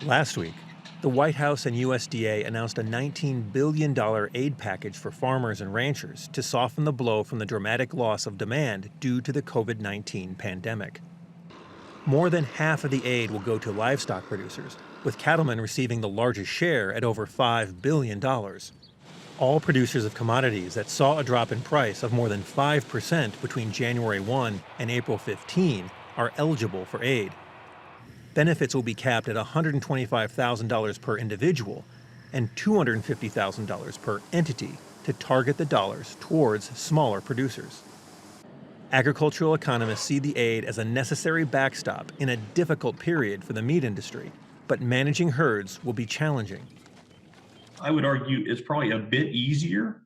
Last week, the White House and USDA announced a $19 billion aid package for farmers and ranchers to soften the blow from the dramatic loss of demand due to the COVID-19 pandemic. More than half of the aid will go to livestock producers, with cattlemen receiving the largest share at over $5 billion. All producers of commodities that saw a drop in price of more than 5% between January 1 and April 15 are eligible for aid. Benefits will be capped at $125,000 per individual and $250,000 per entity to target the dollars towards smaller producers. Agricultural economists see the aid as a necessary backstop in a difficult period for the meat industry, but managing herds will be challenging. I would argue it's probably a bit easier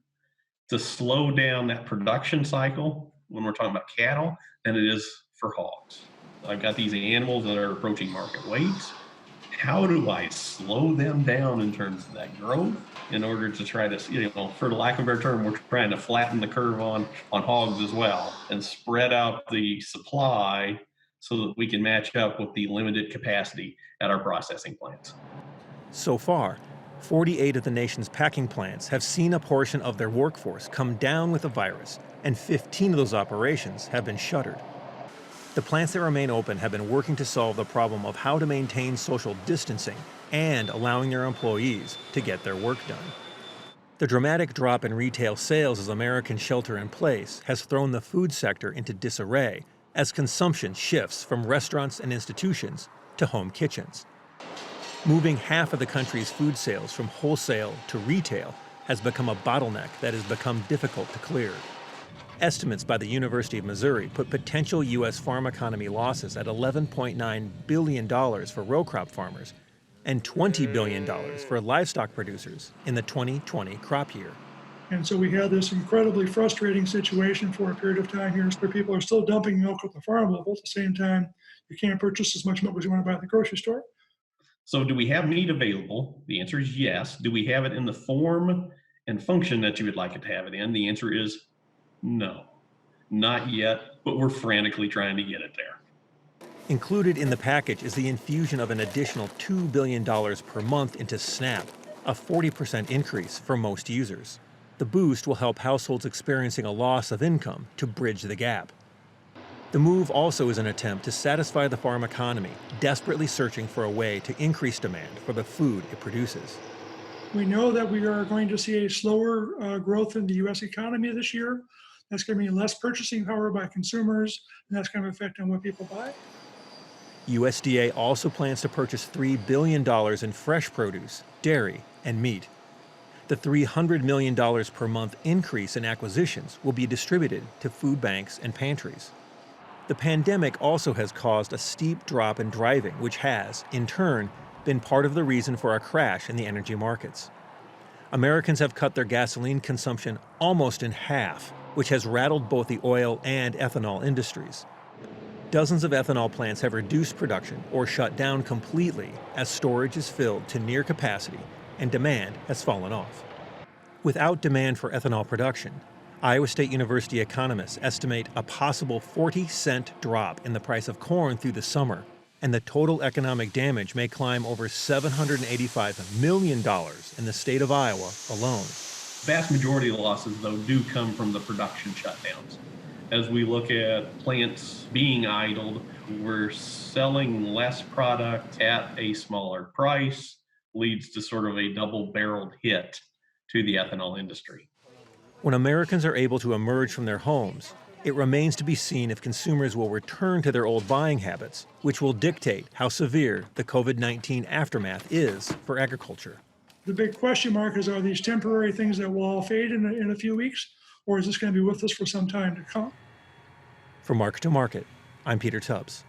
to slow down that production cycle when we're talking about cattle than it is for hogs. I've got these animals that are approaching market weights. How do I slow them down in terms of that growth in order to try to, for the lack of a better term, we're trying to flatten the curve on hogs as well and spread out the supply so that we can match up with the limited capacity at our processing plants. So far, 48 of the nation's packing plants have seen a portion of their workforce come down with the virus, and 15 of those operations have been shuttered. The plants that remain open have been working to solve the problem of how to maintain social distancing and allowing their employees to get their work done. The dramatic drop in retail sales as Americans shelter in place has thrown the food sector into disarray as consumption shifts from restaurants and institutions to home kitchens. Moving half of the country's food sales from wholesale to retail has become a bottleneck that has become difficult to clear. Estimates by the University of Missouri put potential U.S. farm economy losses at $11.9 billion for row crop farmers and $20 billion for livestock producers in the 2020 crop year. And so we had this incredibly frustrating situation for a period of time here where people are still dumping milk at the farm level. At the same time, you can't purchase as much milk as you want to buy at the grocery store. So do we have meat available? The answer is yes. Do we have it in the form and function that you would like it to have it in? The answer is no, not yet, but we're frantically trying to get it there. Included in the package is the infusion of an additional $2 billion per month into SNAP, a 40% increase for most users. The boost will help households experiencing a loss of income to bridge the gap. The move also is an attempt to satisfy the farm economy, desperately searching for a way to increase demand for the food it produces. We know that we are going to see a slower growth in the U.S. economy this year. That's going to mean less purchasing power by consumers, and that's going to affect on what people buy. USDA also plans to purchase $3 billion in fresh produce, dairy, and meat. The $300 million per month increase in acquisitions will be distributed to food banks and pantries. The pandemic also has caused a steep drop in driving, which has, in turn, been part of the reason for a crash in the energy markets. Americans have cut their gasoline consumption almost in half, which has rattled both the oil and ethanol industries. Dozens of ethanol plants have reduced production or shut down completely as storage is filled to near capacity and demand has fallen off. Without demand for ethanol production, Iowa State University economists estimate a possible 40-cent drop in the price of corn through the summer, and the total economic damage may climb over $785 million in the state of Iowa alone. Vast majority of the losses, though, do come from the production shutdowns. As we look at plants being idled, we're selling less product at a smaller price, leads to sort of a double-barreled hit to the ethanol industry. When Americans are able to emerge from their homes, it remains to be seen if consumers will return to their old buying habits, which will dictate how severe the COVID-19 aftermath is for agriculture. The big question mark is, are these temporary things that will all fade in a few weeks, or is this going to be with us for some time to come? From Market to Market, I'm Peter Tubbs.